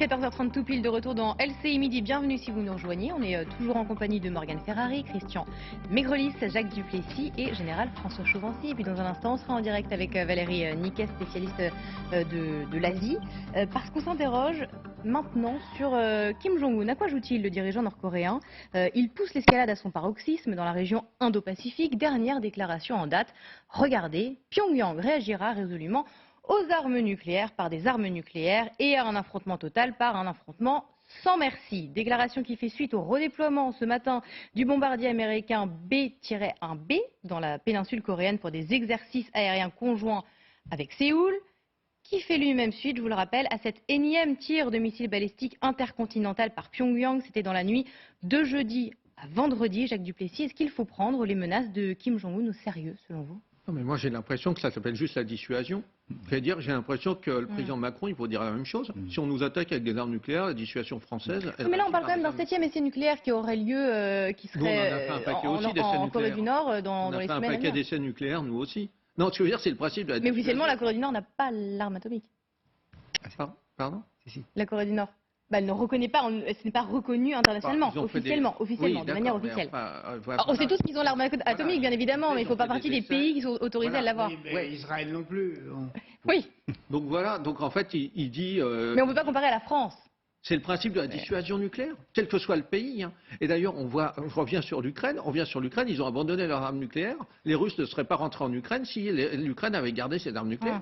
14h30 tout pile de retour dans LCI Midi. Bienvenue si vous nous rejoignez. On est toujours en compagnie de Morgane Ferrari, Christian Maigrelis, Jacques Duplessis et Général François Chauvency. Et puis dans un instant, on sera en direct avec Valérie Niquet, spécialiste de l'Asie, parce qu'on s'interroge maintenant sur Kim Jong-un. À quoi joue-t-il, le dirigeant nord-coréen? Il pousse l'escalade à son paroxysme dans la région Indo-Pacifique. Dernière déclaration en date. Regardez, Pyongyang réagira résolument aux armes nucléaires par des armes nucléaires et à un affrontement total par un affrontement sans merci. Déclaration qui fait suite au redéploiement ce matin du bombardier américain B-1B dans la péninsule coréenne pour des exercices aériens conjoints avec Séoul, qui fait lui-même suite, je vous le rappelle, à cet énième tir de missile balistique intercontinental par Pyongyang. C'était dans la nuit de jeudi à vendredi. Jacques Duplessis, est-ce qu'il faut prendre les menaces de Kim Jong-un au sérieux, selon vous? Non, mais moi j'ai l'impression que ça s'appelle juste la dissuasion. C'est-à-dire, j'ai l'impression que le président Macron, il faut dire la même chose. Si on nous attaque avec des armes nucléaires, la dissuasion française... Mais là, on parle quand même d'un 7e essai nucléaire qui aurait lieu, qui serait en Corée du Nord dans les semaines à venir. On a fait un paquet d'essais nucléaires, nous aussi. Non, ce que je veux dire, c'est le principe de la dissuasion. Mais officiellement, la Corée du Nord n'a pas l'arme atomique. Pardon? La Corée du Nord. Bah, elle ne reconnaît pas, ce n'est pas reconnu internationalement, officiellement, de manière officielle. On sait tous qu'ils ont l'arme atomique, bien évidemment, mais il ne faut pas partie des pays qui sont autorisés à l'avoir. Oui, Israël non plus. Oui. Donc voilà, donc en fait, il dit... Mais on ne peut pas comparer à la France. C'est le principe de la dissuasion nucléaire, quel que soit le pays. Et d'ailleurs, je reviens sur l'Ukraine, ils ont abandonné leurs armes nucléaires. Les Russes ne seraient pas rentrés en Ukraine si l'Ukraine avait gardé ses armes nucléaires.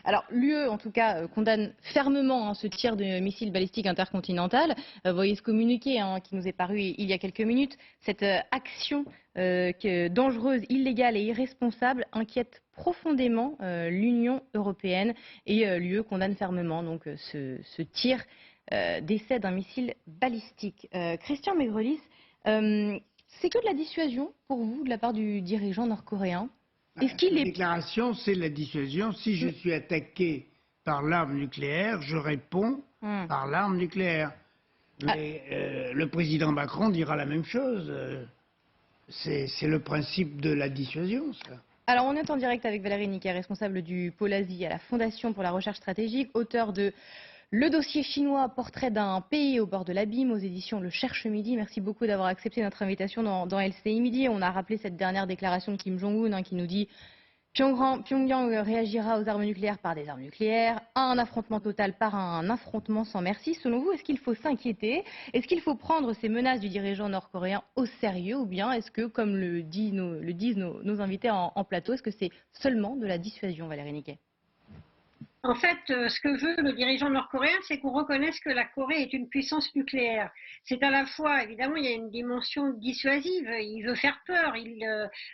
Alors l'UE, en tout cas, condamne fermement ce tir de missile balistique intercontinental. Vous voyez ce communiqué qui nous est paru il y a quelques minutes. Cette action dangereuse, illégale et irresponsable inquiète profondément l'Union européenne et l'UE condamne fermement donc, ce tir d'essai d'un missile balistique. Christian Maigrelis, c'est que de la dissuasion pour vous de la part du dirigeant nord-coréen? La déclaration, c'est la dissuasion. Si je suis attaqué par l'arme nucléaire, je réponds par l'arme nucléaire. Mais le président Macron dira la même chose. C'est le principe de la dissuasion, ça. Alors, on est en direct avec Valérie Niquet, responsable du pôle Asie à la Fondation pour la recherche stratégique, auteur de Le dossier chinois, portrait d'un pays au bord de l'abîme, aux éditions Le Cherche Midi. Merci beaucoup d'avoir accepté notre invitation dans LCI Midi. On a rappelé cette dernière déclaration de Kim Jong-un qui nous dit Pyongyang réagira aux armes nucléaires par des armes nucléaires, à un affrontement total par un affrontement sans merci. Selon vous, est-ce qu'il faut s'inquiéter? Est-ce qu'il faut prendre ces menaces du dirigeant nord-coréen au sérieux? Ou bien est-ce que, comme le disent nos invités en plateau, est-ce que c'est seulement de la dissuasion, Valérie Niquet? En fait, ce que veut le dirigeant nord-coréen, c'est qu'on reconnaisse que la Corée est une puissance nucléaire. C'est à la fois, évidemment, il y a une dimension dissuasive. Il veut faire peur. Il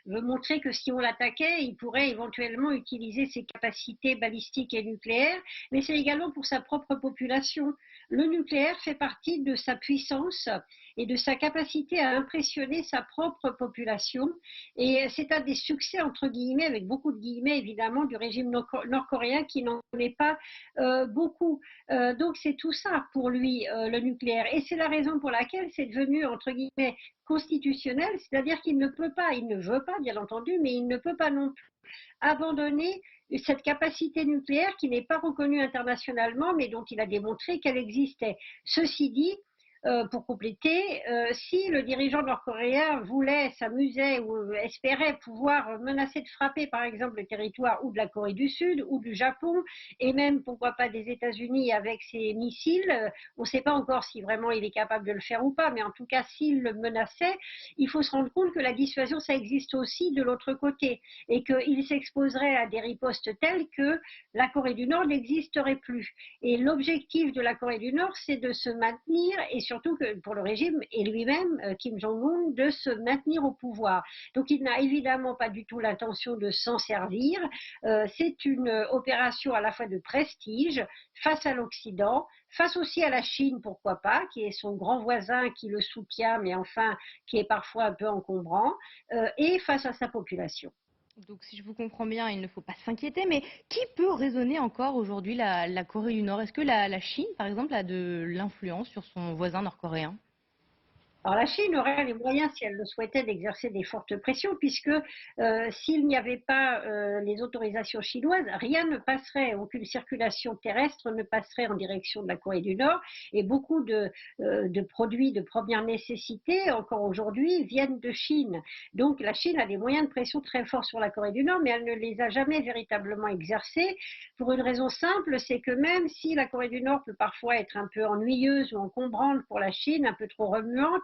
veut montrer que si on l'attaquait, il pourrait éventuellement utiliser ses capacités balistiques et nucléaires. Mais c'est également pour sa propre population. Le nucléaire fait partie de sa puissance et de sa capacité à impressionner sa propre population. Et c'est un des succès, entre guillemets, avec beaucoup de guillemets, évidemment, du régime nord-coréen qui n'en connaît pas beaucoup. Donc c'est tout ça pour lui, le nucléaire. Et c'est la raison pour laquelle c'est devenu, entre guillemets, constitutionnel, c'est-à-dire qu'il ne peut pas, il ne veut pas, bien entendu, mais il ne peut pas non plus abandonner cette capacité nucléaire qui n'est pas reconnue internationalement, mais dont il a démontré qu'elle existait. Ceci dit, pour compléter, si le dirigeant nord-coréen voulait, s'amusait ou espérait pouvoir menacer de frapper par exemple le territoire ou de la Corée du Sud ou du Japon et même pourquoi pas des États-Unis avec ses missiles, on ne sait pas encore si vraiment il est capable de le faire ou pas, mais en tout cas s'il le menaçait, il faut se rendre compte que la dissuasion ça existe aussi de l'autre côté et qu'il s'exposerait à des ripostes telles que la Corée du Nord n'existerait plus. Et l'objectif de la Corée du Nord c'est de se maintenir et surtout que pour le régime et lui-même, Kim Jong-un, de se maintenir au pouvoir. Donc il n'a évidemment pas du tout l'intention de s'en servir. C'est une opération à la fois de prestige face à l'Occident, face aussi à la Chine, pourquoi pas, qui est son grand voisin qui le soutient, mais enfin qui est parfois un peu encombrant, et face à sa population. Donc si je vous comprends bien, il ne faut pas s'inquiéter, mais qui peut raisonner encore aujourd'hui la Corée du Nord? Est-ce que la Chine, par exemple, a de l'influence sur son voisin nord-coréen? Alors la Chine aurait les moyens, si elle le souhaitait, d'exercer des fortes pressions, puisque s'il n'y avait pas les autorisations chinoises, rien ne passerait, aucune circulation terrestre ne passerait en direction de la Corée du Nord, et beaucoup de produits de première nécessité, encore aujourd'hui, viennent de Chine. Donc la Chine a des moyens de pression très forts sur la Corée du Nord, mais elle ne les a jamais véritablement exercés, pour une raison simple, c'est que même si la Corée du Nord peut parfois être un peu ennuyeuse ou encombrante pour la Chine, un peu trop remuante,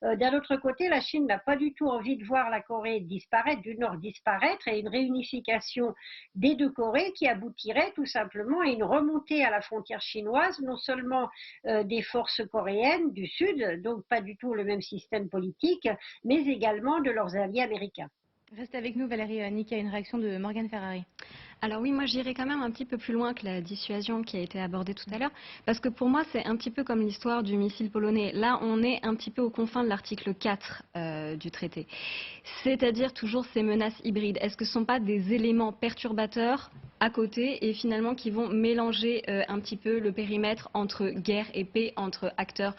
d'un autre côté, la Chine n'a pas du tout envie de voir la Corée disparaître, du Nord disparaître, et une réunification des deux Corées qui aboutirait tout simplement à une remontée à la frontière chinoise, non seulement des forces coréennes du Sud, donc pas du tout le même système politique, mais également de leurs alliés américains. Restez avec nous, Valérie Niquet, une réaction de Morgane Ferrari. Alors oui, moi j'irais quand même un petit peu plus loin que la dissuasion qui a été abordée tout à l'heure, parce que pour moi c'est un petit peu comme l'histoire du missile polonais. Là on est un petit peu aux confins de l'article 4 du traité, c'est-à-dire toujours ces menaces hybrides. Est-ce que ce ne sont pas des éléments perturbateurs à côté et finalement qui vont mélanger un petit peu le périmètre entre guerre et paix, entre acteurs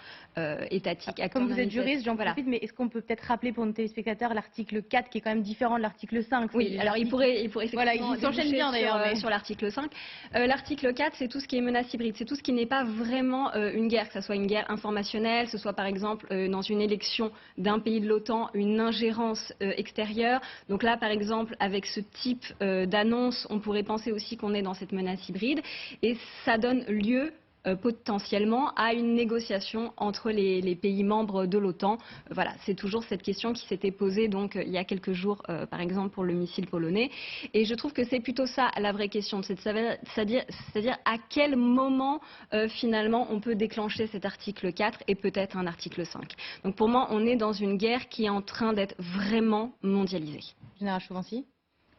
étatiques. Comme vous êtes juriste, j'en profite, mais est-ce qu'on peut peut-être rappeler pour nos téléspectateurs l'article 4 qui est quand même différent de l'article 5? Oui, alors il pourrait effectivement voilà, il s'enchaîne bien d'ailleurs sur l'article 5. L'article 4, c'est tout ce qui est menace hybride, c'est tout ce qui n'est pas vraiment une guerre, que ce soit une guerre informationnelle, que ce soit par exemple dans une élection d'un pays de l'OTAN, une ingérence extérieure. Donc là, par exemple, avec ce type d'annonce, on pourrait penser aussi qu'on est dans cette menace hybride et ça donne lieu potentiellement à une négociation entre les pays membres de l'OTAN. Voilà, c'est toujours cette question qui s'était posée donc il y a quelques jours, par exemple pour le missile polonais. Et je trouve que c'est plutôt ça la vraie question, c'est-à-dire à quel moment finalement on peut déclencher cet article 4 et peut-être un article 5. Donc pour moi, on est dans une guerre qui est en train d'être vraiment mondialisée. Général Chauvency.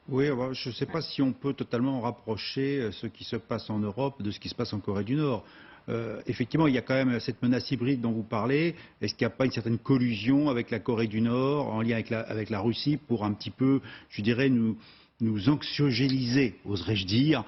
Oui, je ne sais pas si on peut totalement rapprocher ce qui se passe en Europe de ce qui se passe en Corée du Nord. Effectivement, il y a quand même cette menace hybride dont vous parlez. Est-ce qu'il n'y a pas une certaine collusion avec la Corée du Nord, en lien avec la Russie, pour un petit peu, je dirais, nous anxiogéniser, oserais-je dire,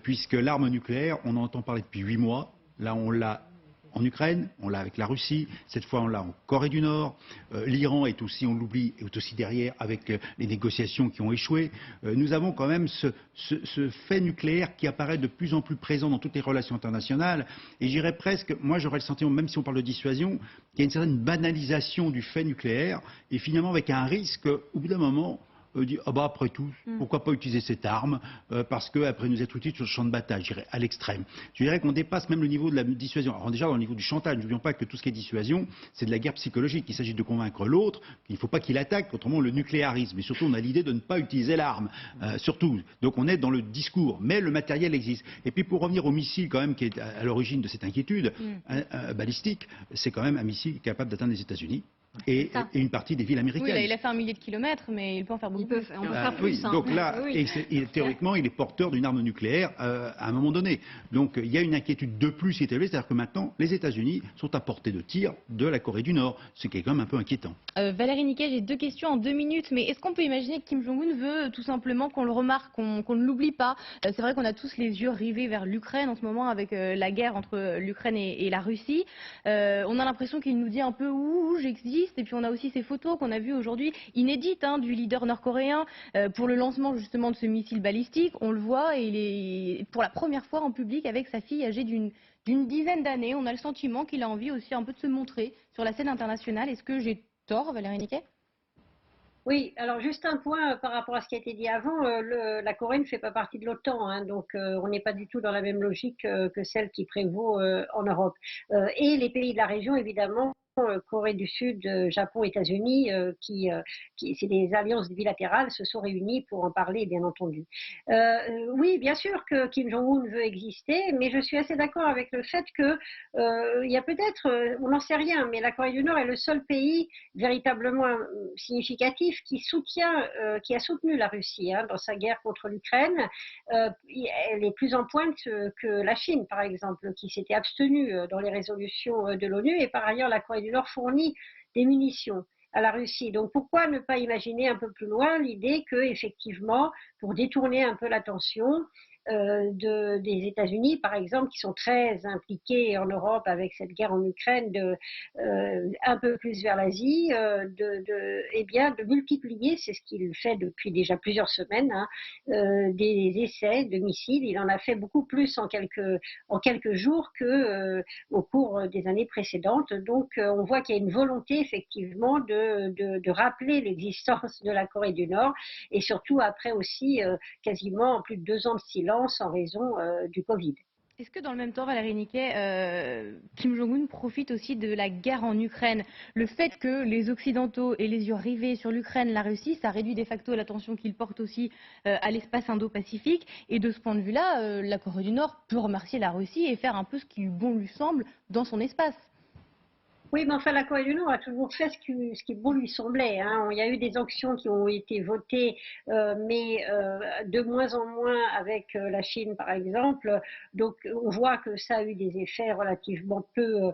puisque l'arme nucléaire, on en entend parler depuis 8 mois. Là, on l'a en Ukraine, on l'a avec la Russie, cette fois on l'a en Corée du Nord, l'Iran est aussi, on l'oublie, est aussi derrière avec les négociations qui ont échoué. Nous avons quand même ce fait nucléaire qui apparaît de plus en plus présent dans toutes les relations internationales et j'irais presque, moi j'aurais le sentiment, même si on parle de dissuasion, qu'il y a une certaine banalisation du fait nucléaire et finalement avec un risque, au bout d'un moment, dit ah bah après tout, pourquoi pas utiliser cette arme parce qu'après nous être utile sur le champ de bataille, je dirais à l'extrême. Je dirais qu'on dépasse même le niveau de la dissuasion. Alors déjà dans le niveau du chantage, n'oublions pas que tout ce qui est dissuasion, c'est de la guerre psychologique. Il s'agit de convaincre l'autre qu'il ne faut pas qu'il attaque, autrement on le nucléarisme. Et surtout on a l'idée de ne pas utiliser l'arme, surtout. Donc on est dans le discours, mais le matériel existe. Et puis pour revenir au missile quand même qui est à l'origine de cette inquiétude balistique, c'est quand même un missile capable d'atteindre les États-Unis. Et une partie des villes américaines. Oui, là, il a fait 1 millier de kilomètres, mais il peut en faire beaucoup plus. On peut faire plus. Oui, donc là, théoriquement, il est porteur d'une arme nucléaire à un moment donné. Donc il y a une inquiétude de plus qui est élevée, c'est-à-dire que maintenant, les États-Unis sont à portée de tir de la Corée du Nord, ce qui est quand même un peu inquiétant. Valérie Niquet, j'ai 2 questions en 2 minutes, mais est-ce qu'on peut imaginer que Kim Jong-un veut tout simplement qu'on le remarque, qu'on ne l'oublie pas? C'est vrai qu'on a tous les yeux rivés vers l'Ukraine en ce moment avec la guerre entre l'Ukraine et la Russie. On a l'impression qu'il nous dit un peu ouh, j'existe. Et puis on a aussi ces photos qu'on a vues aujourd'hui, inédites, du leader nord-coréen pour le lancement justement de ce missile balistique. On le voit, et il est pour la première fois en public avec sa fille âgée d'une dizaine d'années. On a le sentiment qu'il a envie aussi un peu de se montrer sur la scène internationale. Est-ce que j'ai tort, Valérie Niquet? Oui, alors juste un point par rapport à ce qui a été dit avant, la Corée ne fait pas partie de l'OTAN, donc on n'est pas du tout dans la même logique que celle qui prévaut en Europe. Et les pays de la région, évidemment, Corée du Sud, Japon, États-Unis, c'est des alliances bilatérales, se sont réunis pour en parler, bien entendu. Oui, bien sûr que Kim Jong-un veut exister, mais je suis assez d'accord avec le fait que il y a peut-être, on n'en sait rien, mais la Corée du Nord est le seul pays véritablement significatif qui a soutenu la Russie dans sa guerre contre l'Ukraine. Elle est plus en pointe que la Chine, par exemple, qui s'était abstenue dans les résolutions de l'ONU, et par ailleurs la Corée du Nord fournit des munitions. à la Russie. Donc pourquoi ne pas imaginer un peu plus loin l'idée que, effectivement, pour détourner un peu l'attention, des États-Unis, par exemple, qui sont très impliqués en Europe avec cette guerre en Ukraine, un peu plus vers l'Asie, eh bien, de multiplier, c'est ce qu'il fait depuis déjà plusieurs semaines, hein, des essais de missiles. Il en a fait beaucoup plus en quelques jours au cours des années précédentes. Donc, on voit qu'il y a une volonté, effectivement, de rappeler l'existence de la Corée du Nord, et surtout après aussi quasiment plus de 2 ans de silence en raison du Covid. Est-ce que dans le même temps, Valérie Niquet, Kim Jong-un profite aussi de la guerre en Ukraine? Le fait que les Occidentaux aient les yeux rivés sur l'Ukraine, la Russie, ça réduit de facto l'attention qu'il porte aussi à l'espace Indo-Pacifique. Et de ce point de vue-là, la Corée du Nord peut remercier la Russie et faire un peu ce qui bon lui semble dans son espace. Oui, mais enfin, la Corée du Nord a toujours fait ce qui bon lui semblait, hein. Il y a eu des sanctions qui ont été votées, mais de moins en moins avec la Chine, par exemple. Donc, on voit que ça a eu des effets relativement peu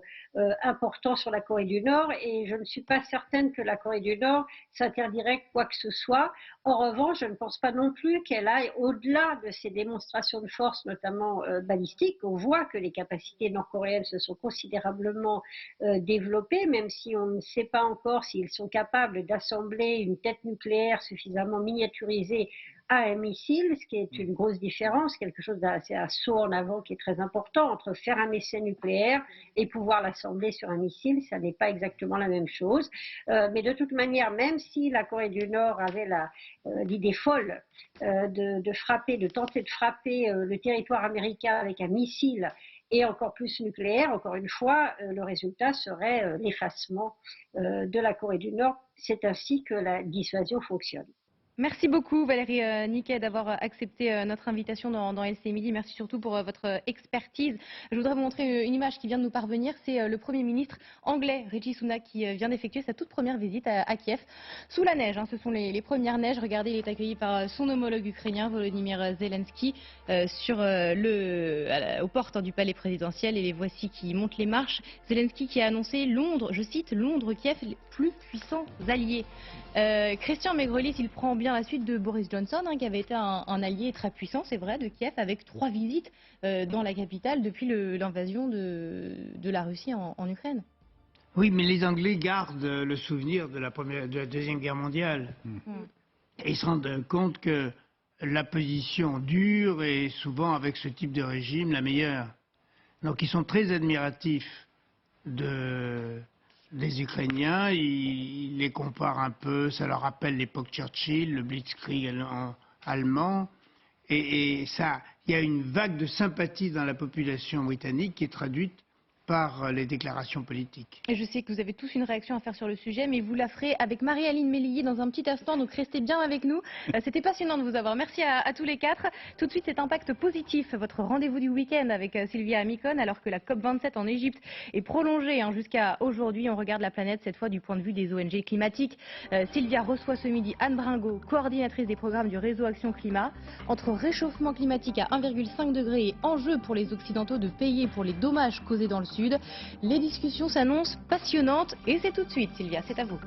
importants sur la Corée du Nord, et je ne suis pas certaine que la Corée du Nord s'interdirait quoi que ce soit. En revanche, je ne pense pas non plus qu'elle aille au-delà de ces démonstrations de force, notamment balistiques. On voit que les capacités nord-coréennes se sont considérablement développées, même si on ne sait pas encore s'ils sont capables d'assembler une tête nucléaire suffisamment miniaturisée à un missile, ce qui est une grosse différence, quelque chose d'assez un saut en avant qui est très important entre faire un essai nucléaire et pouvoir l'assembler sur un missile. Ça n'est pas exactement la même chose. Mais de toute manière, même si la Corée du Nord avait l'idée folle de tenter de frapper le territoire américain avec un missile et encore plus nucléaire, encore une fois, le résultat serait l'effacement de la Corée du Nord. C'est ainsi que la dissuasion fonctionne. Merci beaucoup Valérie Niquet d'avoir accepté notre invitation dans LCI Midi. Merci surtout pour votre expertise. Je voudrais vous montrer une image qui vient de nous parvenir. C'est le Premier ministre anglais, Rishi Sunak, qui vient d'effectuer sa toute première visite à Kiev. Sous la neige, hein, ce sont les premières neiges. Regardez, il est accueilli par son homologue ukrainien, Volodymyr Zelensky, aux portes du palais présidentiel. Et les voici qui montent les marches. Zelensky qui a annoncé Londres, je cite, Londres-Kiev, les plus puissants alliés. Christian Maigrelis, il prend bien la suite de Boris Johnson, hein, qui avait été un allié très puissant, c'est vrai, de Kiev, avec 3 visites dans la capitale depuis l'invasion de la Russie en Ukraine. Oui, mais les Anglais gardent le souvenir de la Deuxième Guerre mondiale. Et ils se rendent compte que la position dure est souvent, avec ce type de régime, la meilleure. Donc ils sont très admiratifs des Ukrainiens, ils les comparent un peu, ça leur rappelle l'époque Churchill, le Blitzkrieg allemand, et ça, il y a une vague de sympathie dans la population britannique qui est traduite par les déclarations politiques. Et je sais que vous avez tous une réaction à faire sur le sujet, mais vous la ferez avec Marie-Aline Mélier dans un petit instant, donc restez bien avec nous. C'était passionnant de vous avoir. Merci à tous les 4. Tout de suite, cet impact positif, votre rendez-vous du week-end avec Sylvia Hamicon, alors que la COP27 en Égypte est prolongée jusqu'à aujourd'hui. On regarde la planète, cette fois du point de vue des ONG climatiques. Sylvia reçoit ce midi Anne Bringot, coordinatrice des programmes du réseau Action Climat. Entre réchauffement climatique à 1,5 degré et enjeu pour les Occidentaux de payer pour les dommages causés dans le Sud, les discussions s'annoncent passionnantes et c'est tout de suite, Sylvia, c'est à vous.